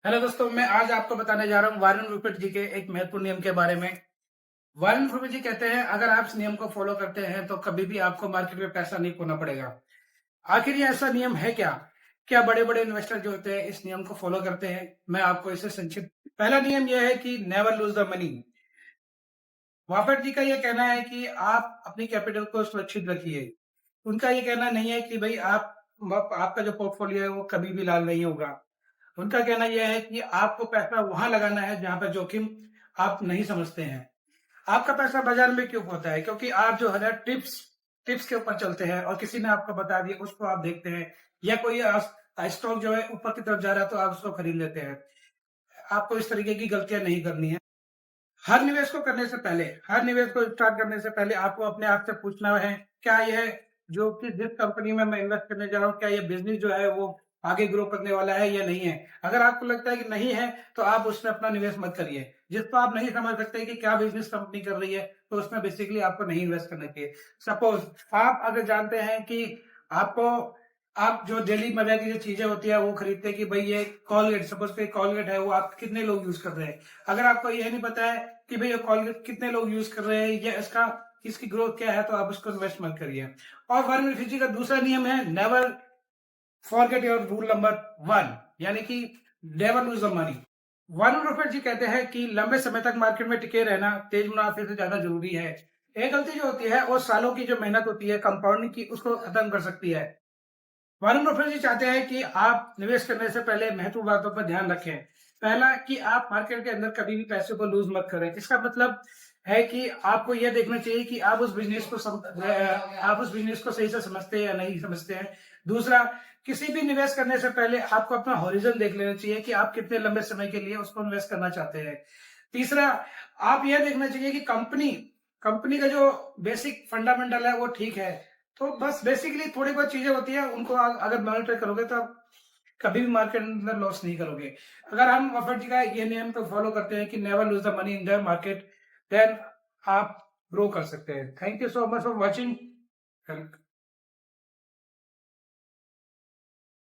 Hello दोस्तों, मैं आज आपको बताने जा रहा हूँ वॉरेन बफेट जी के एक महत्वपूर्ण नियम के बारे में। वॉरेन बफेट जी कहते हैं, अगर आप इस नियम को फॉलो करते हैं तो कभी भी आपको मार्केट में पैसा नहीं खोना पड़ेगा। आखिर ये ऐसा नियम है क्या? क्या बड़े बड़े इन्वेस्टर जो होते हैं इस नियम को फॉलो करते हैं? मैं आपको इसे संक्षिप्त। पहला नियम यह है कि never lose the money. Buffett ji का ये कहना है कि आप अपनी कैपिटल को सुरक्षित रखिए। उनका ये कहना नहीं है कि भाई आपका जो पोर्टफोलियो है वो कभी भी लाल नहीं होगा। उनका कहना यह है कि आपको पैसा वहां लगाना है जहां पर जोखिम आप नहीं समझते हैं। आपका पैसा बाजार में क्यों होता है? क्योंकि आप जो है ना टिप्स टिप्स के ऊपर चलते हैं और किसी ने आपको बता दिया उसको आप देखते हैं, या कोई स्टॉक जो है ऊपर की तरफ जा रहा है तो आप उसको खरीद लेते हैं। आपको इस तरीके की गलतियां नहीं करनी है। हर निवेश को स्टार्ट करने से पहले आपको अपने आप से पूछना है, क्या यह जो कि जिस कंपनी में मैं इन्वेस्ट करने जा रहा हूँ, क्या ये बिजनेस जो है वो आगे ग्रो करने वाला है या नहीं है? अगर आपको लगता है कि नहीं है तो आप उसमें अपना निवेश मत करिए। जिसको आप नहीं समझ सकते कि क्या बिजनेस कंपनी कर रही है तो उसमें बेसिकली आपको नहीं इन्वेस्ट करना चाहिए। सपोज आप अगर जानते हैं कि आपको आप जो डेली मर्रा की जो चीजें होती है वो खरीदते हैं कि भाई ये कॉलगेट, सपोज कोई कॉलगेट है वो आप कितने लोग यूज कर रहे हैं। अगर आपको यह नहीं पता है कि भाई ये कॉलगेट कितने लोग यूज कर रहे हैं या इसकी ग्रोथ क्या है तो आप उसको इन्वेस्ट मत करिए। और वॉरेन बफेट का दूसरा नियम है never forget your rule number 1, यानी कि never lose the money. Warren Buffett ji कहते हैं कि लंबे समय तक मार्केट में टिके रहना तेज मुनाफे से ज्यादा जरूरी है। एक गलती जो होती है वो सालों की जो मेहनत होती है कंपाउंडिंग की उसको खत्म कर सकती है। वॉरेन बफेट जी चाहते हैं कि आप निवेश करने से पहले महत्वपूर्ण बातों पर ध्यान रखें। पहला कि आप मार्केट के अंदर कभी भी पैसे को लूज मत करें। इसका मतलब है कि आपको यह देखना चाहिए कि आप उस बिजनेस को सही से समझते हैं या नहीं समझते हैं। दूसरा, किसी भी निवेश करने से पहले आपको अपना हॉरिजन देख लेना चाहिए कि आप कितने लंबे समय के लिए उसको इन्वेस्ट करना चाहते हैं। तीसरा, आप यह देखना चाहिए कि कंपनी कंपनी का जो बेसिक फंडामेंटल है वो ठीक है। तो बस बेसिकली थोड़ी बहुत चीजें होती है उनको अगर मॉनिटर करोगे तो आप कभी भी मार्केट में अंदर लॉस नहीं करोगे। अगर हम बफेट जी का ये नियम को फॉलो करते हैं कि never lose the money in the market, then आप ग्रो कर सकते हैं। Thank you so much for watching.